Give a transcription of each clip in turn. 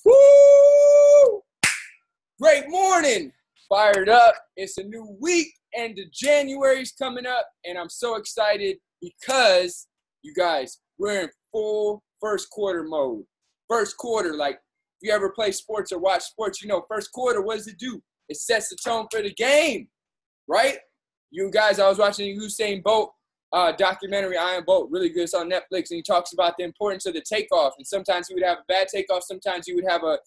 Woo! Great morning. Fired up. It's a new week and the January's coming up and I'm so excited because you guys, we're in full first quarter mode. First quarter, like if you ever play sports or watch sports, you know, first quarter, what does it do? It sets the tone for the game, right? You guys, I was watching the Usain Bolt documentary, I Am Bolt, really good. It's on Netflix, and he talks about the importance of the takeoff. And sometimes he would have a bad takeoff, sometimes he would have a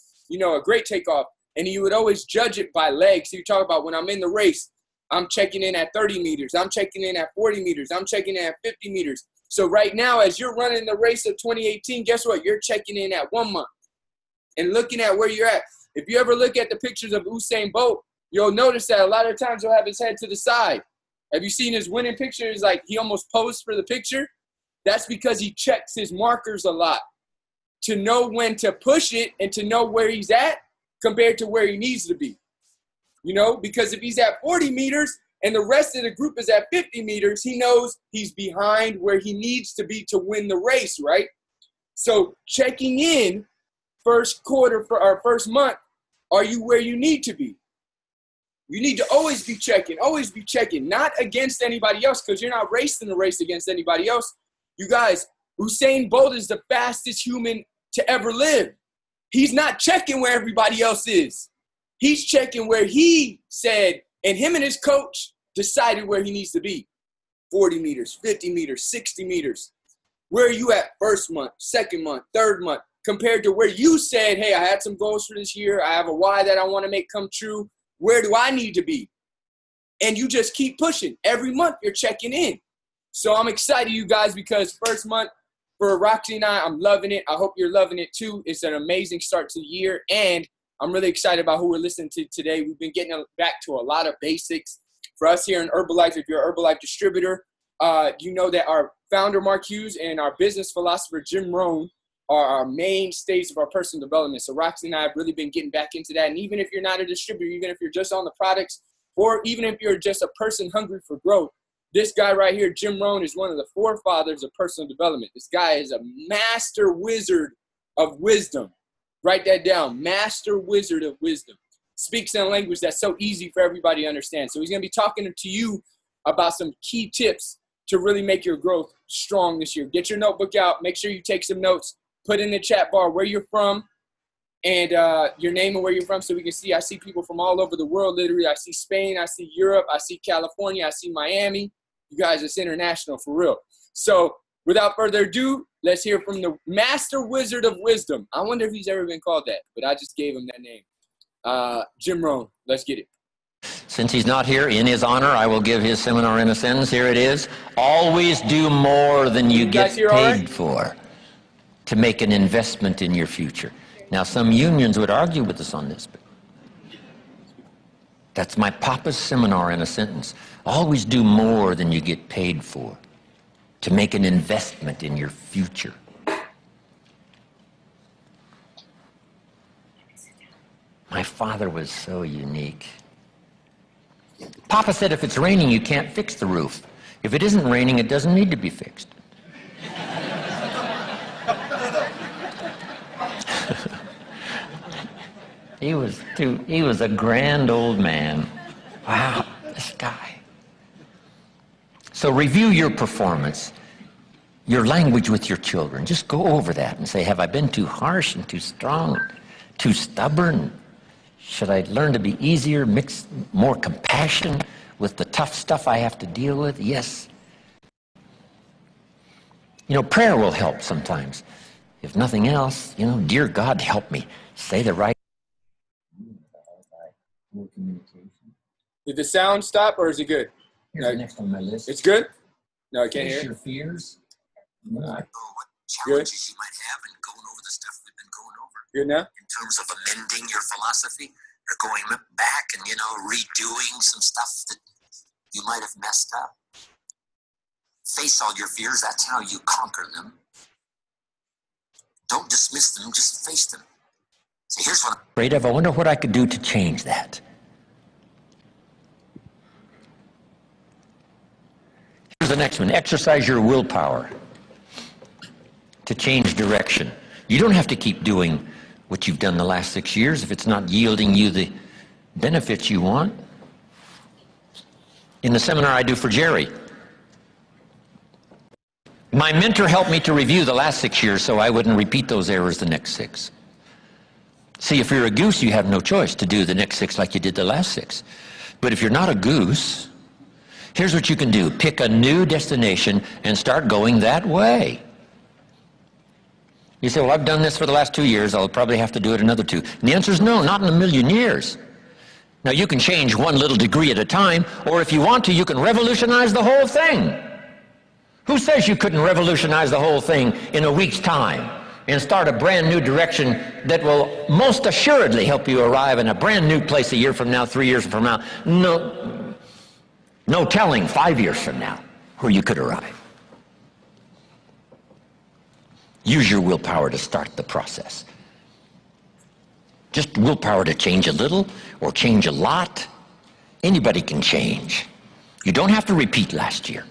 great takeoff. And he would always judge it by legs. He would talk about when I'm in the race, I'm checking in at 30 meters, I'm checking in at 40 meters, I'm checking in at 50 meters. So right now, as you're running the race of 2018, guess what? You're checking in at 1 month and looking at where you're at. If you ever look at the pictures of Usain Bolt, you'll notice that a lot of times he'll have his head to the side. Have you seen his winning pictures? Like he almost posed for the picture. That's because he checks his markers a lot to know when to push it and to know where he's at compared to where he needs to be. You know, because if he's at 40 meters and the rest of the group is at 50 meters, he knows he's behind where he needs to be to win the race, right? So checking in first quarter for our first month, are you where you need to be? You need to always be checking, not against anybody else because you're not racing the race against anybody else. You guys, Usain Bolt is the fastest human to ever live. He's not checking where everybody else is. He's checking where he said, and him and his coach decided where he needs to be. 40 meters, 50 meters, 60 meters. Where are you at first month, second month, third month, compared to where you said, hey, I had some goals for this year. I have a why that I want to make come true. Where do I need to be? And you just keep pushing. Every month you're checking in. So I'm excited, you guys, because first month for Roxy and I'm loving it. I hope you're loving it too. It's an amazing start to the year. And I'm really excited about who we're listening to today. We've been getting back to a lot of basics. For us here in Herbalife, if you're an Herbalife distributor, you know that our founder, Mark Hughes, and our business philosopher, Jim Rohn, are our mainstays of our personal development. So Roxy and I have really been getting back into that. And even if you're not a distributor, even if you're just on the products, or even if you're just a person hungry for growth, this guy right here, Jim Rohn, is one of the forefathers of personal development. This guy is a master wizard of wisdom. Write that down. Master wizard of wisdom. Speaks in a language that's so easy for everybody to understand. So he's going to be talking to you about some key tips to really make your growth strong this year. Get your notebook out. Make sure you take some notes. Put in the chat bar where you're from and your name and where you're from so we can see. I see people from all over the world, literally. I see Spain. I see Europe. I see California. I see Miami. You guys, it's international for real. So without further ado, let's hear from the master wizard of wisdom. I wonder if he's ever been called that, but I just gave him that name. Jim Rohn. Let's get it. Since he's not here, in his honor, I will give his seminar in a sentence. Here it is. Always do more than you get paid for to make an investment in your future. Now, some unions would argue with us on this, but that's my papa's seminar in a sentence. Always do more than you get paid for to make an investment in your future. My father was so unique. Papa said if it's raining, you can't fix the roof. If it isn't raining, it doesn't need to be fixed. He was a grand old man. Wow, this guy. So review your performance, your language with your children. Just go over that and say, have I been too harsh and too strong, too stubborn? Should I learn to be easier, mix more compassion with the tough stuff I have to deal with? Yes. You know, prayer will help sometimes. If nothing else, you know, dear God, help me. Say the right. Did the sound stop or is it good? Here's the next on my list. It's good? No, I can't hear it. Your fears. What challenges you might have and going over the stuff we've been going over. Good now? In terms of amending your philosophy or going back and, you know, redoing some stuff that you might have messed up. Face all your fears. That's how you conquer them. Don't dismiss them. Just face them. So here's what I'm afraid of. I wonder what I could do to change that. Here's the next one. Exercise your willpower to change direction. You don't have to keep doing what you've done the last 6 years if it's not yielding you the benefits you want. In the seminar I do for Jerry, my mentor helped me to review the last 6 years so I wouldn't repeat those errors the next 6. See, if you're a goose, you have no choice to do the next 6 like you did the last 6. But if you're not a goose, here's what you can do. Pick a new destination and start going that way. You say, well, I've done this for the last 2 years. I'll probably have to do it another 2. And the answer is no, not in a million years. Now, you can change one little degree at a time, or if you want to, you can revolutionize the whole thing. Who says you couldn't revolutionize the whole thing in a week's time and start a brand new direction that will most assuredly help you arrive in a brand new place a year from now, 3 years from now? No telling 5 years from now where you could arrive. Use your willpower to start the process. Just willpower to change a little or change a lot. Anybody can change. You don't have to repeat last year.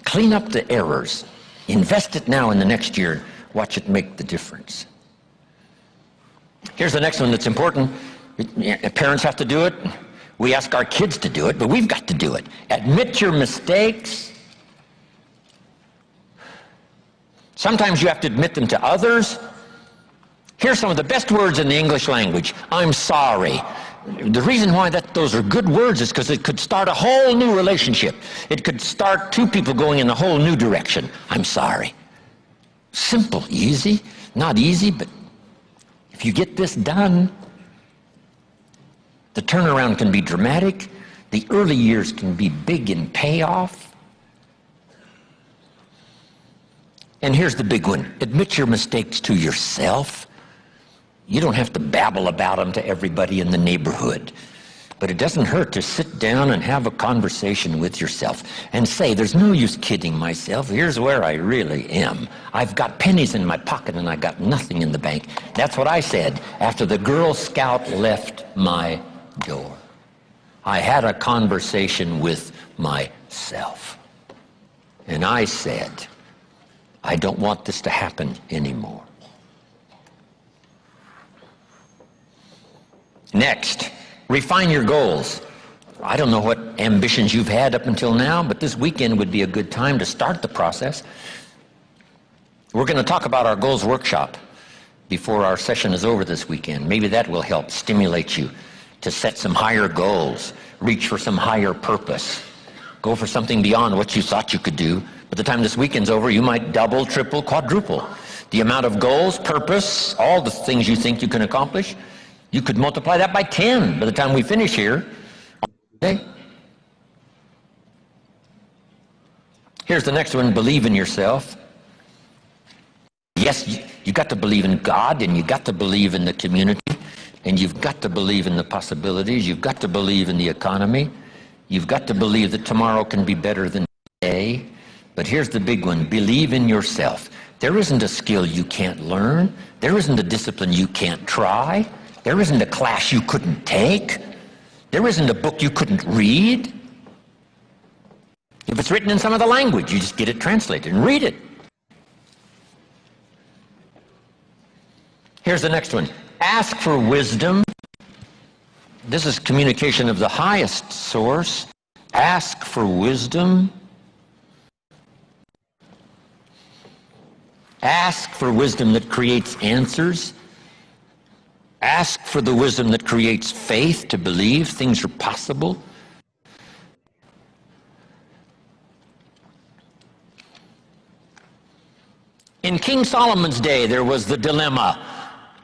Clean up the errors. Invest it now in the next year. Watch it make the difference. Here's the next one that's important. Parents have to do it. We ask our kids to do it, but we've got to do it. Admit your mistakes. Sometimes you have to admit them to others. Here's some of the best words in the English language. I'm sorry. The reason why those are good words is because it could start a whole new relationship. It could start 2 people going in a whole new direction. I'm sorry. Simple, easy. Not easy, but if you get this done, the turnaround can be dramatic. The early years can be big in payoff. And here's the big one. Admit your mistakes to yourself. You don't have to babble about them to everybody in the neighborhood. But it doesn't hurt to sit down and have a conversation with yourself and say, there's no use kidding myself. Here's where I really am. I've got pennies in my pocket and I got nothing in the bank. That's what I said after the Girl Scout left my door. I had a conversation with myself. And I said, I don't want this to happen anymore. Next, refine your goals. I don't know what ambitions you've had up until now, but this weekend would be a good time to start the process. We're going to talk about our goals workshop before our session is over this weekend. Maybe that will help stimulate you to set some higher goals, reach for some higher purpose, go for something beyond what you thought you could do. By the time this weekend's over, you might double, triple, quadruple the amount of goals, purpose, all the things you think you can accomplish. You could multiply that by 10 by the time we finish here. Okay? Here's the next one, believe in yourself. Yes, you got to believe in God, and you got to believe in the community, and you've got to believe in the possibilities. You've got to believe in the economy. You've got to believe that tomorrow can be better than today. But here's the big one, believe in yourself. There isn't a skill you can't learn. There isn't a discipline you can't try. There isn't a class you couldn't take. There isn't a book you couldn't read. If it's written in some other language, you just get it translated and read it. Here's the next one. Ask for wisdom. This is communication of the highest source. Ask for wisdom. Ask for wisdom that creates answers. Ask for the wisdom that creates faith to believe things are possible. In King Solomon's day, there was the dilemma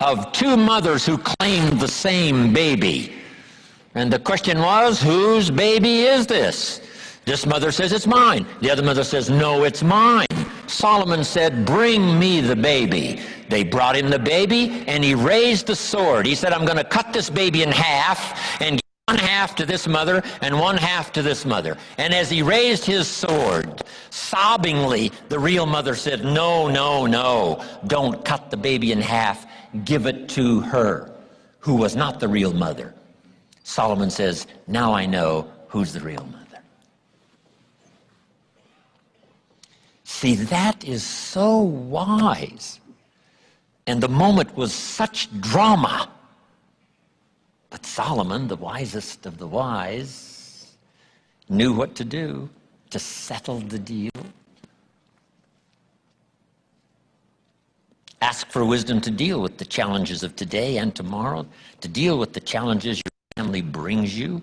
of 2 mothers who claimed the same baby. And the question was, whose baby is this? This mother says, it's mine. The other mother says, no, it's mine. Solomon said, bring me the baby. They brought him the baby, and he raised the sword. He said, I'm going to cut this baby in half and give 1/2 to this mother and 1/2 to this mother. And as he raised his sword, sobbingly, the real mother said, no, no, no, don't cut the baby in half. Give it to her, who was not the real mother. Solomon says, now I know who's the real mother. See, that is so wise. And the moment was such drama. But Solomon, the wisest of the wise, knew what to do to settle the deal. Ask for wisdom to deal with the challenges of today and tomorrow, to deal with the challenges your family brings you.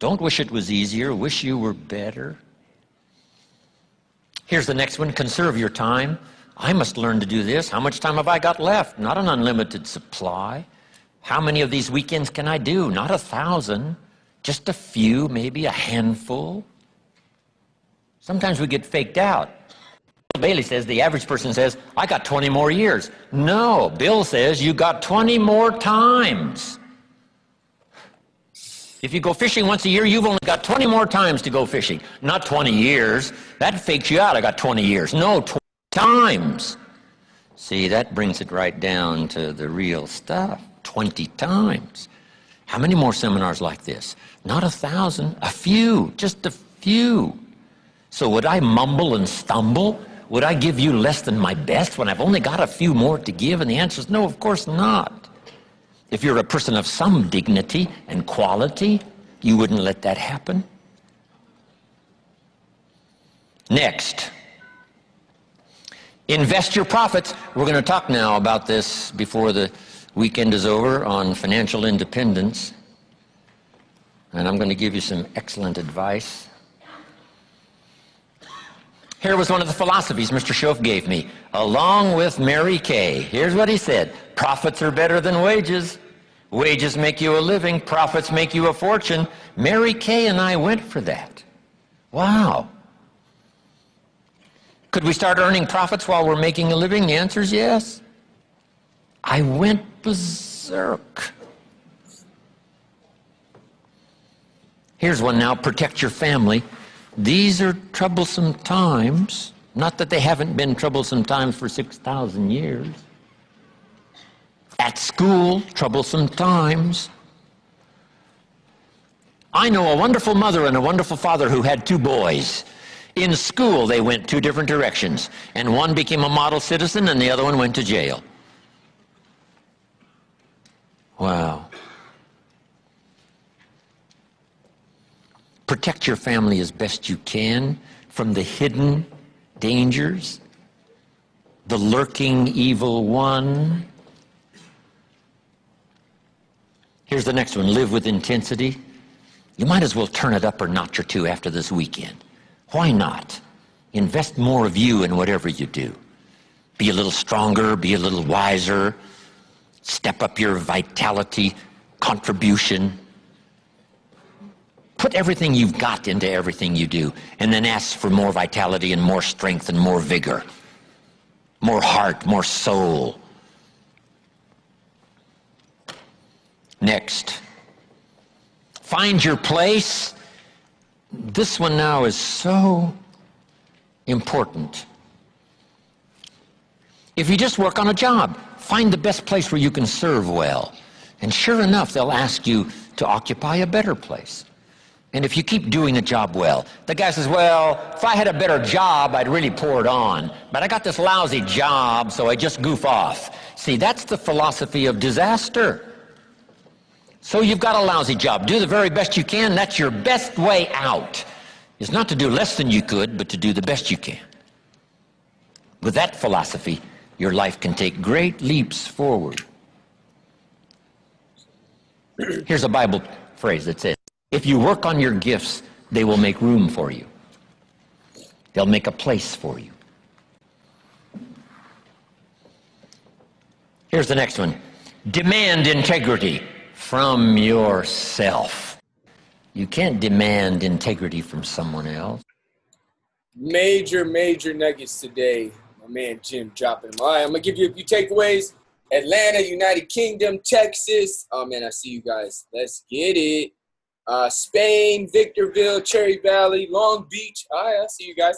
Don't wish it was easier, wish you were better. Here's the next one, conserve your time. I must learn to do this. How much time have I got left? Not an unlimited supply. How many of these weekends can I do? Not 1,000, just a few, maybe a handful. Sometimes we get faked out. Bailey says, the average person says, I got 20 more years. No, Bill says, you got 20 more times. If you go fishing once a year, you've only got 20 more times to go fishing. Not 20 years. That fakes you out. I got 20 years. No, 20 times. See, that brings it right down to the real stuff. 20 times. How many more seminars like this? Not 1,000, a few, just a few. So would I mumble and stumble? Would I give you less than my best when I've only got a few more to give? And the answer is no, of course not. If you're a person of some dignity and quality, you wouldn't let that happen. Next, invest your profits. We're going to talk now about this before the weekend is over on financial independence. And I'm going to give you some excellent advice. Here was one of the philosophies Mr. Schoaf gave me, along with Mary Kay. Here's what he said. Profits are better than wages. Wages make you a living. Profits make you a fortune. Mary Kay and I went for that. Wow. Could we start earning profits while we're making a living? The answer is yes. I went berserk. Here's one now. Protect your family. These are troublesome times. Not that they haven't been troublesome times for 6,000 years. At school, troublesome times. I know a wonderful mother and a wonderful father who had 2 boys. In school, they went 2 different directions. And one became a model citizen and the other one went to jail. Wow. Protect your family as best you can from the hidden dangers, the lurking evil one. Here's the next one, live with intensity. You might as well turn it up a notch or 2 after this weekend. Why not? Invest more of you in whatever you do. Be a little stronger, be a little wiser, step up your vitality, contribution. Put everything you've got into everything you do, and then ask for more vitality and more strength and more vigor, more heart, more soul. Next, find your place. This one now is so important. If you just work on a job, find the best place where you can serve well. And sure enough, they'll ask you to occupy a better place. And if you keep doing a job well, the guy says, well, if I had a better job, I'd really pour it on. But I got this lousy job, so I just goof off. See, that's the philosophy of disaster. So you've got a lousy job. Do the very best you can. That's your best way out. Is not to do less than you could, but to do the best you can. With that philosophy, your life can take great leaps forward. Here's a Bible phrase that says, if you work on your gifts, they will make room for you. They'll make a place for you. Here's the next one. Demand integrity from yourself. You can't demand integrity from someone else. Major nuggets today. My man Jim dropping them. All right, I'm going to give you a few takeaways. Atlanta, United Kingdom, Texas. Oh, man, I see you guys. Let's get it. Spain, Victorville, Cherry Valley, Long Beach. All right, I see you guys.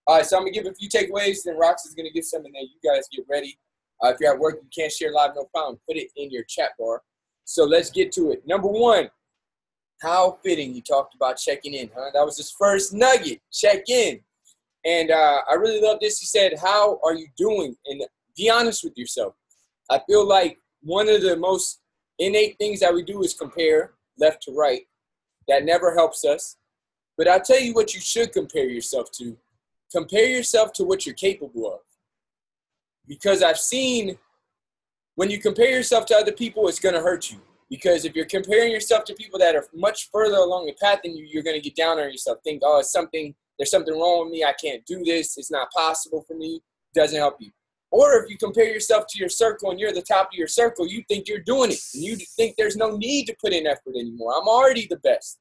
All right, so I'm going to give a few takeaways, then Roxy's going to give some, and then you guys get ready. If you're at work, you can't share live, no problem. Put it in your chat bar. So let's get to it. Number 1, how fitting. You talked about checking in, huh? That was his first nugget, check in. And I really love this. He said, how are you doing? And be honest with yourself. I feel like one of the most innate things that we do is compare left to right. That never helps us. But I'll tell you what you should compare yourself to. Compare yourself to what you're capable of. Because I've seen when you compare yourself to other people, it's going to hurt you. Because if you're comparing yourself to people that are much further along the path than you, you're going to get down on yourself. Think, oh, there's something wrong with me. I can't do this. It's not possible for me. It doesn't help you. Or if you compare yourself to your circle and you're at the top of your circle, you think you're doing it. And you think there's no need to put in effort anymore. I'm already the best.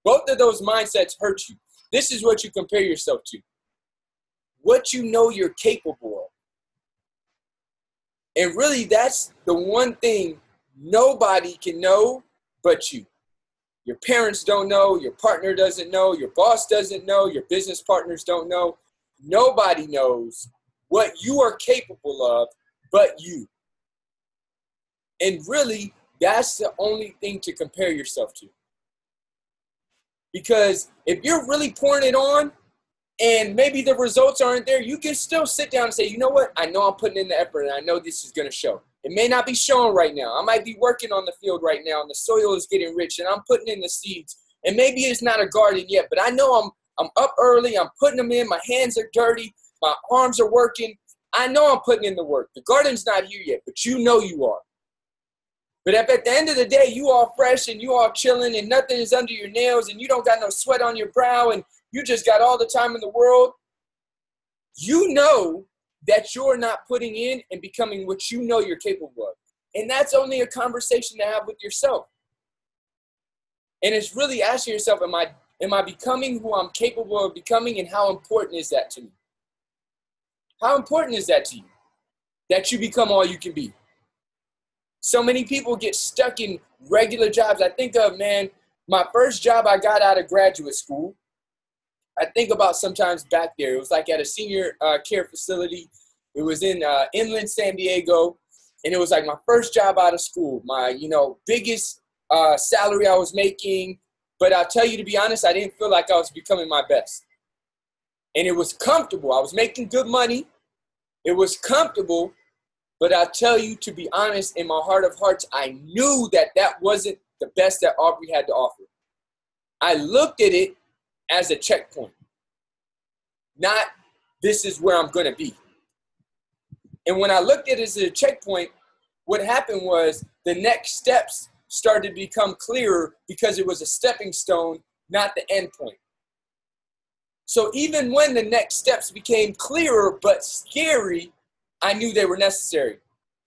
Both of those mindsets hurt you. This is what you compare yourself to. What you know you're capable of. And really, that's the one thing nobody can know but you. Your parents don't know. Your partner doesn't know. Your boss doesn't know. Your business partners don't know. Nobody knows what you are capable of but you. And really, that's the only thing to compare yourself to. Because if you're really pouring it on and maybe the results aren't there, you can still sit down and say, you know what? I know I'm putting in the effort and I know this is going to show. It may not be showing right now. I might be working on the field right now and the soil is getting rich and I'm putting in the seeds. And maybe it's not a garden yet, but I know I'm up early. I'm putting them in. My hands are dirty. My arms are working. I know I'm putting in the work. The garden's not here yet, but you know you are. But if at the end of the day, you all fresh and you all chilling and nothing is under your nails and you don't got no sweat on your brow and you just got all the time in the world, you know that you're not putting in and becoming what you know you're capable of. And that's only a conversation to have with yourself. And it's really asking yourself, am I becoming who I'm capable of becoming, and how important is that to me? How important is that to you? That you become all you can be. So many people get stuck in regular jobs. I think of, man, my first job I got out of graduate school. I think about sometimes back there. It was like at a senior care facility. It was in inland San Diego. And it was like my first job out of school. My, biggest salary I was making. But I'll tell you, to be honest, I didn't feel like I was becoming my best. And it was comfortable. I was making good money. It was comfortable. But I'll tell you, to be honest, in my heart of hearts, I knew that that wasn't the best that Aubrey had to offer. I looked at it as a checkpoint. Not, this is where I'm going to be. And when I looked at it as a checkpoint, what happened was the next steps started to become clearer because it was a stepping stone, not the end point. So even when the next steps became clearer but scary, I knew they were necessary.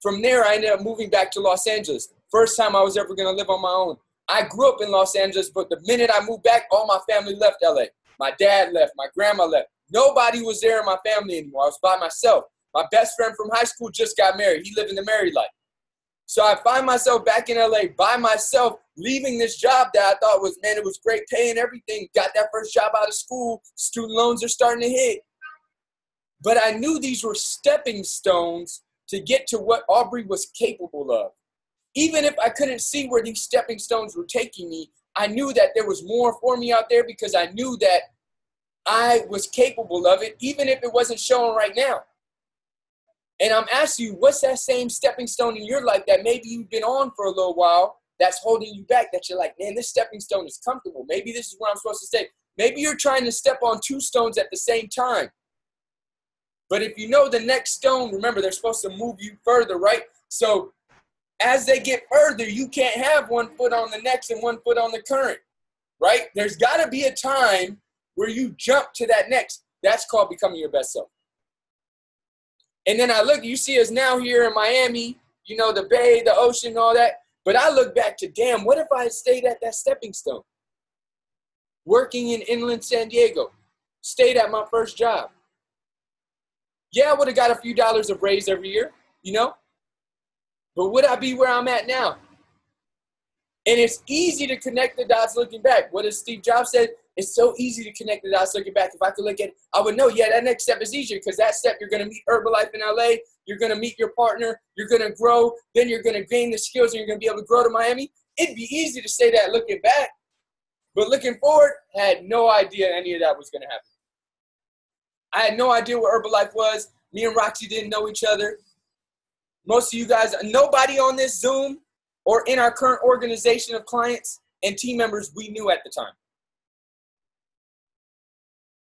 From there, I ended up moving back to Los Angeles. First time I was ever going to live on my own. I grew up in Los Angeles, but the minute I moved back, all my family left LA. My dad left. My grandma left. Nobody was there in my family anymore. I was by myself. My best friend from high school just got married. He lived in the married life. So I find myself back in LA by myself, leaving this job that I thought was, man, it was great pay and everything. Got that first job out of school. Student loans are starting to hit. But I knew these were stepping stones to get to what Aubrey was capable of. Even if I couldn't see where these stepping stones were taking me, I knew that there was more for me out there because I knew that I was capable of it, even if it wasn't showing right now. And I'm asking you, what's that same stepping stone in your life that maybe you've been on for a little while that's holding you back, that you're like, man, this stepping stone is comfortable. Maybe this is where I'm supposed to stay. Maybe you're trying to step on two stones at the same time. But if you know the next stone, remember, they're supposed to move you further, right? So as they get further, you can't have one foot on the next and one foot on the current, right? There's got to be a time where you jump to that next. That's called becoming your best self. And then I look, you see us now here in Miami, the bay, the ocean, all that. But I look back to, damn, what if I had stayed at that stepping stone? Working in inland San Diego, stayed at my first job. Yeah, I would have got a few dollars of raise every year, But would I be where I'm at now? And it's easy to connect the dots looking back. What does Steve Jobs said? It's so easy to connect the dots looking back. If I could look at it, I would know, yeah, that next step is easier because that step, you're going to meet Herbalife in LA. You're going to meet your partner. You're going to grow. Then you're going to gain the skills and you're going to be able to grow to Miami. It'd be easy to say that looking back. But looking forward, I had no idea any of that was going to happen. I had no idea what Herbalife was. Me and Roxy didn't know each other. Most of you guys, nobody on this Zoom or in our current organization of clients and team members we knew at the time.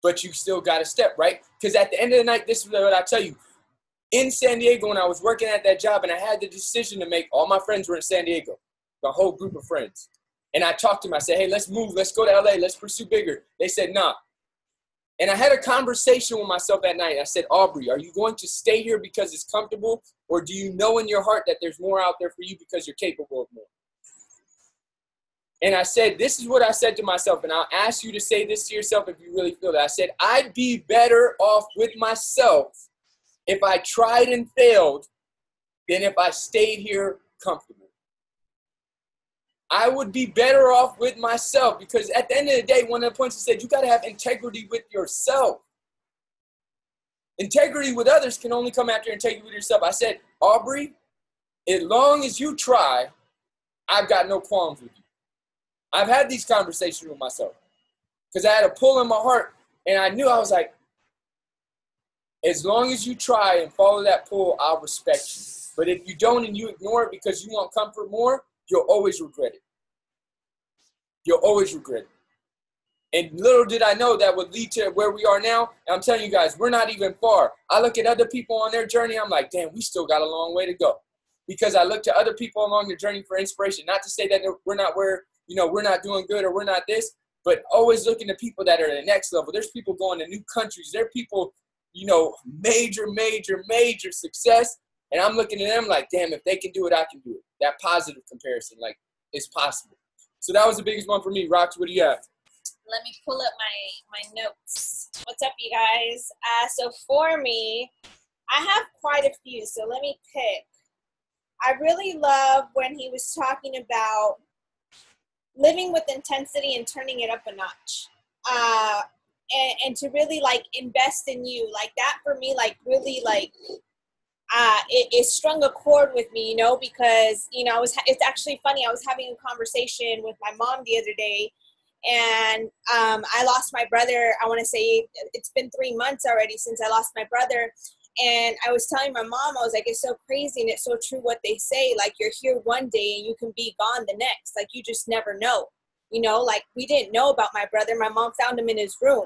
But you still got to step, right? Because at the end of the night, this is what I tell you. In San Diego, when I was working at that job and I had the decision to make, all my friends were in San Diego, the whole group of friends. And I talked to them. I said, hey, let's move. Let's go to LA. Let's pursue bigger. They said, nah. And I had a conversation with myself that night. I said, Aubrey, are you going to stay here because it's comfortable? Or do you know in your heart that there's more out there for you because you're capable of more? And I said, this is what I said to myself. And I'll ask you to say this to yourself if you really feel that. I said, I'd be better off with myself if I tried and failed than if I stayed here comfortable. I would be better off with myself because at the end of the day, one of the points I said, you got to have integrity with yourself. Integrity with others can only come after integrity with yourself. I said, Aubrey, as long as you try, I've got no qualms with you. I've had these conversations with myself because I had a pull in my heart and I knew I was like, as long as you try and follow that pull, I'll respect you. But if you don't and you ignore it because you want comfort more, you'll always regret it. You'll always regret it. And little did I know that would lead to where we are now. And I'm telling you guys, we're not even far. I look at other people on their journey. I'm like, damn, we still got a long way to go. Because I look to other people along the journey for inspiration. Not to say that we're not where, we're not doing good or we're not this, but always looking to people that are at the next level. There's people going to new countries. There are people, major success. And I'm looking at them like, damn, if they can do it, I can do it. That positive comparison, like, it's possible. So that was the biggest one for me. Rox, what do you have? Let me pull up my notes. What's up, you guys? So for me, I have quite a few. So let me pick. I really love when he was talking about living with intensity and turning it up a notch. And to really, like, invest in you. Like, that for me, like, really, like, it strung a chord with me, because, it's actually funny. I was having a conversation with my mom the other day, and I lost my brother. I want to say it's been 3 months already since I lost my brother. And I was telling my mom, I was like, it's so crazy and it's so true what they say. Like, you're here one day and you can be gone the next. Like, you just never know. Like, we didn't know about my brother. My mom found him in his room,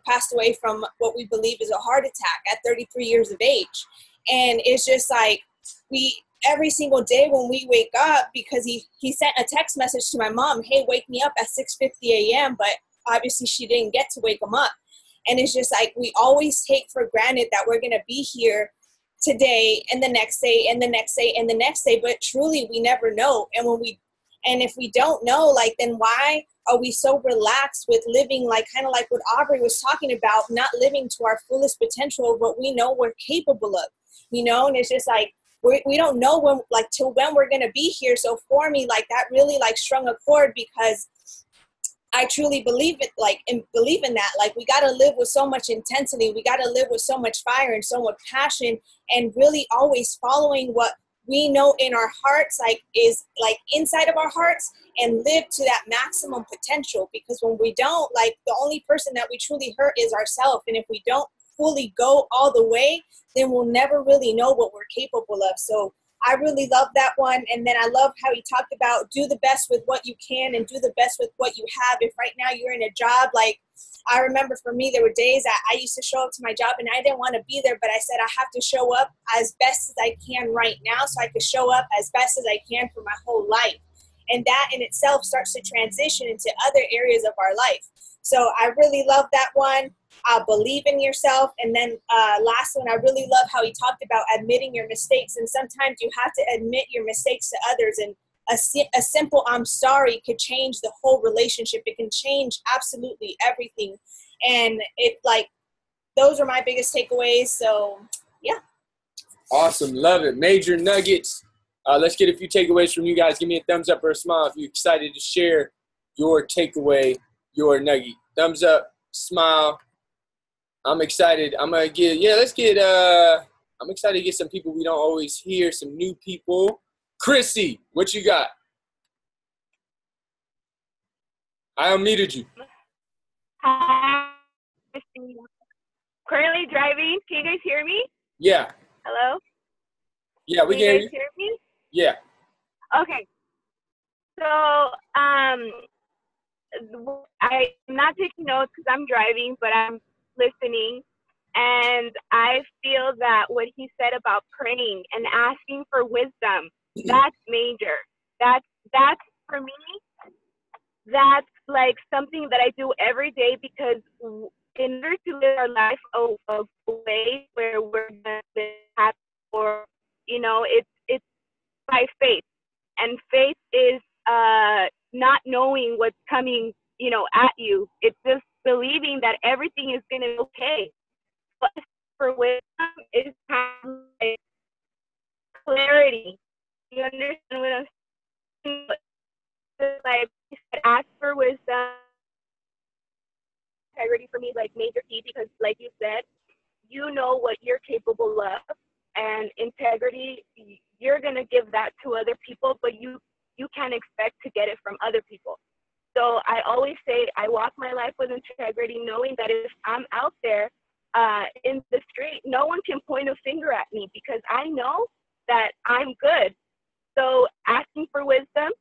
passed away from what we believe is a heart attack at 33 years of age. And it's just like, every single day when we wake up, because he sent a text message to my mom, hey, wake me up at 6:50 a.m. But obviously she didn't get to wake him up. And it's just like, we always take for granted that we're going to be here today and the next day and the next day and the next day. But truly, we never know. And if we don't know, like, then why are we so relaxed with living, like, kind of like what Aubrey was talking about, not living to our fullest potential of what we know we're capable of, And it's just like, we don't know when, like, till when we're going to be here. So for me, like, that really, like, strung a chord because I truly believe it, like, and believe in that. Like, we got to live with so much intensity. We got to live with so much fire and so much passion, and really always following what we know in our hearts, like, is, like, inside of our hearts, and live to that maximum potential. Because when we don't, like, the only person that we truly hurt is ourselves. And if we don't fully go all the way, then we'll never really know what we're capable of. So I really love that one. And then I love how he talked about do the best with what you can and do the best with what you have. If right now you're in a job, like, I remember for me, there were days that I used to show up to my job and I didn't want to be there, but I said, I have to show up as best as I can right now so I could show up as best as I can for my whole life. And that in itself starts to transition into other areas of our life. So I really love that one. Believe in yourself. And then last one, I really love how he talked about admitting your mistakes. And sometimes you have to admit your mistakes to others. And a simple I'm sorry could change the whole relationship. It can change absolutely everything. And those are my biggest takeaways. So, yeah. Awesome. Love it. Major nuggets. Let's get a few takeaways from you guys. Give me a thumbs up or a smile if you're excited to share your takeaway, your nugget. Thumbs up, smile. I'm excited. I'm excited to get some people we don't always hear, some new people. Chrissy, what you got? I unmuted you. Hi. Currently driving. Can you guys hear me? Yeah. Hello? Yeah, we Can you can hear guys you. hear me? Yeah. Okay. So, I'm not taking notes because I'm driving, but I'm listening. And I feel that what he said about praying and asking for wisdom, that's major. That's for me, that's like something that I do every day, because in order to live our life a way where we're gonna live happy, or it's by faith, and faith is not knowing what's coming at you. It's just believing that everything is gonna be okay. But for wisdom is kind of like clarity. You understand what I'm saying? Like you said, ask for wisdom. Integrity for me is like major key, because like you said, you know what you're capable of, and integrity, you're gonna give that to other people, but you can't expect to get it from other people. So I always say I walk my life with integrity, knowing that if I'm out there in the street, no one can point a finger at me, because I know that I'm good. So asking for wisdom,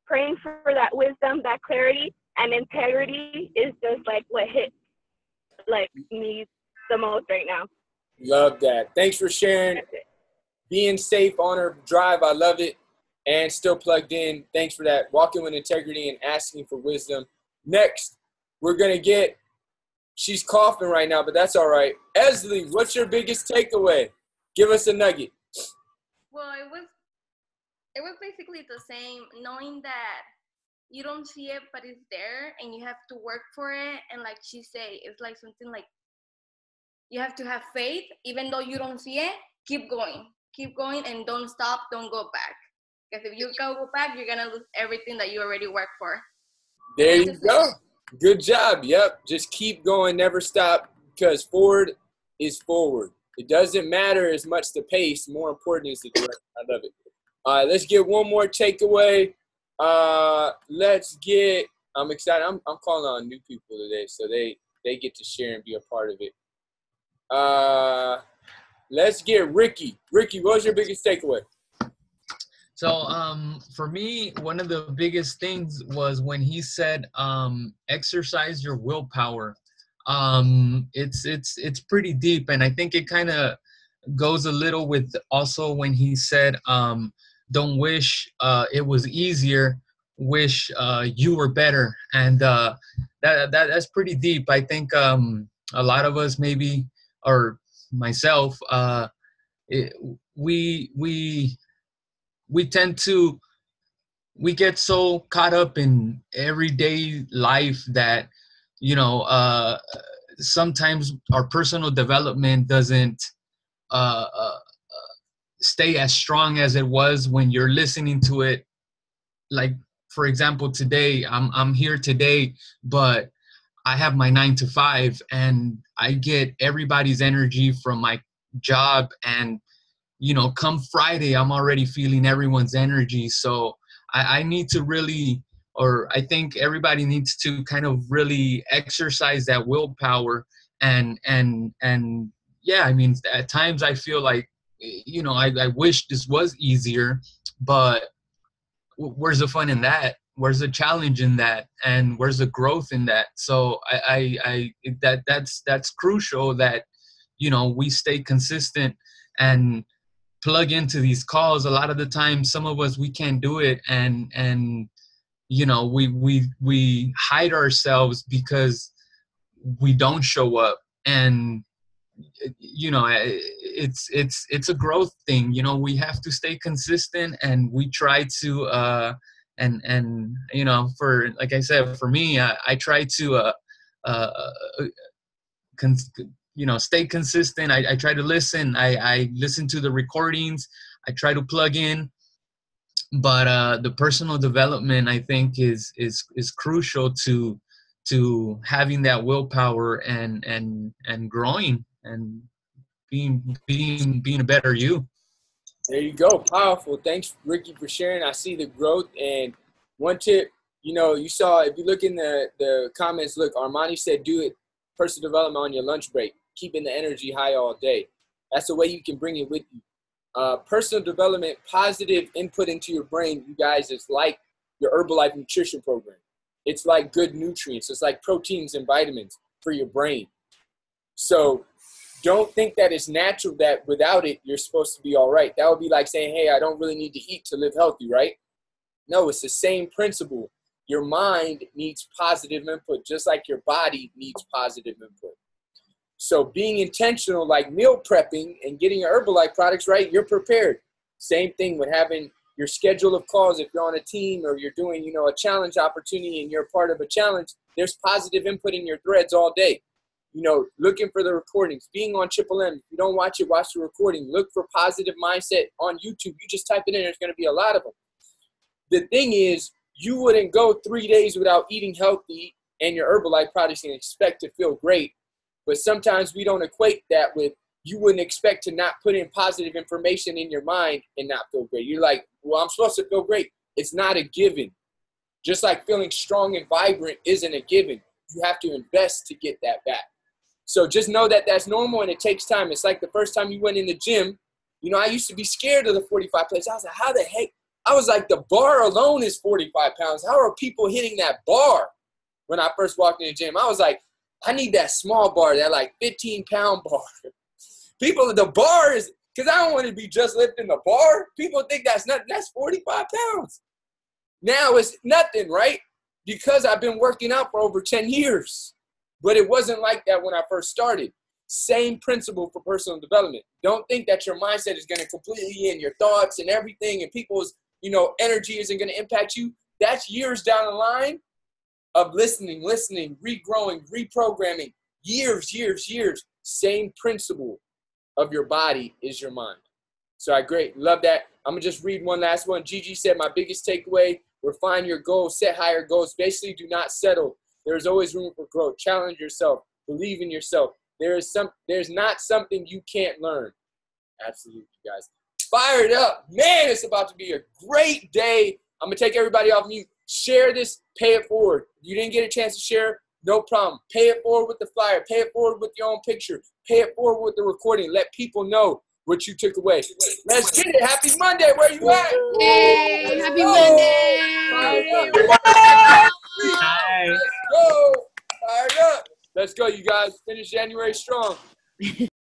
praying for that wisdom, that clarity, and integrity is just like what hits like me the most right now. Love that. Thanks for sharing. Being safe on our drive, I love it. And still plugged in. Thanks for that. Walking with integrity and asking for wisdom. Next, we're going to get, she's coughing right now, but that's all right. Esley, what's your biggest takeaway? Give us a nugget. Well, it was basically the same, knowing that you don't see it, but it's there, and you have to work for it. And like she said, it's like something like you have to have faith, even though you don't see it. Keep going, and don't stop, don't go back. Because if you go back, you're gonna lose everything that you already worked for. There you go. Good job. Yep. Just keep going, never stop, because forward is forward. It doesn't matter as much the pace. More important is the direction. I love it. All right, let's get one more takeaway. Let's get, I'm excited. I'm calling on new people today, so they get to share and be a part of it. Let's get Ricky. Ricky, what was your biggest takeaway? So for me, one of the biggest things was when he said, exercise your willpower. It's pretty deep, and I think it kind of goes a little with also when he said, don't wish it was easier, wish you were better. And that's pretty deep. I think a lot of us, maybe, or myself, we tend to, we get so caught up in everyday life that, sometimes our personal development doesn't stay as strong as it was when you're listening to it. Like, for example, today, I'm here today, but I have my 9 to 5, and I get everybody's energy from my job, and come Friday, I'm already feeling everyone's energy. So I need to really, or I think everybody needs to kind of really exercise that willpower. And yeah, I mean, at times I feel like, I wish this was easier, but where's the fun in that? Where's the challenge in that? And where's the growth in that? So that's crucial that, we stay consistent and plug into these calls. A lot of the time, some of us, we can't do it, and we hide ourselves because we don't show up. And it's a growth thing. We have to stay consistent, and we try to and for, like I said, for me, I try to stay consistent. I try to listen. I listen to the recordings. I try to plug in. But the personal development, I think, is crucial to having that willpower and growing and being a better you. There you go. Powerful. Thanks, Ricky, for sharing. I see the growth. And one tip, you saw, if you look in the comments, look, Armani said, do it, personal development on your lunch break, keeping the energy high all day. That's the way you can bring it with you. Personal development, positive input into your brain, you guys, is like your Herbalife nutrition program. It's like good nutrients. It's like proteins and vitamins for your brain. So don't think that it's natural that without it, you're supposed to be all right. That would be like saying, hey, I don't really need to eat to live healthy, right? No, it's the same principle. Your mind needs positive input, just like your body needs positive input. So being intentional, like meal prepping and getting your Herbalife products right, you're prepared. Same thing with having your schedule of calls. If you're on a team or you're doing, a challenge opportunity and you're part of a challenge, there's positive input in your threads all day. Looking for the recordings, being on Triple M. If you don't watch it, watch the recording. Look for positive mindset on YouTube. You just type it in, there's going to be a lot of them. The thing is, you wouldn't go 3 days without eating healthy and your Herbalife products and expect to feel great. But sometimes we don't equate that with, you wouldn't expect to not put in positive information in your mind and not feel great. You're like, well, I'm supposed to feel great. It's not a given. Just like feeling strong and vibrant isn't a given. You have to invest to get that back. So just know that that's normal and it takes time. It's like the first time you went in the gym. I used to be scared of the 45 plates. I was like, how the heck? I was like, the bar alone is 45 pounds. How are people hitting that bar? When I first walked in the gym, I was like, I need that small bar, that like 15-pound bar. People, the bar is, because I don't want to be just lifting the bar. People think that's nothing. That's 45 pounds. Now it's nothing, right? Because I've been working out for over 10 years. But it wasn't like that when I first started. Same principle for personal development. Don't think that your mindset is going to completely in your thoughts and everything and people's, energy isn't going to impact you. That's years down the line of listening, regrowing, reprogramming. Years. Same principle of your body is your mind. So great. Love that. I'm going to just read one last one. Gigi said, my biggest takeaway, refine your goals, set higher goals. Basically, do not settle. There's always room for growth. Challenge yourself. Believe in yourself. There's not something you can't learn. Absolutely, guys. Fired up. Man, it's about to be a great day. I'm going to take everybody off mute. Share this. Pay it forward. If you didn't get a chance to share, no problem. Pay it forward with the flyer. Pay it forward with your own picture. Pay it forward with the recording. Let people know what you took away. Let's get it. Happy Monday. Where you at? Hey, happy Monday. Let's go. Fired up. Let's go, you guys. Finish January strong.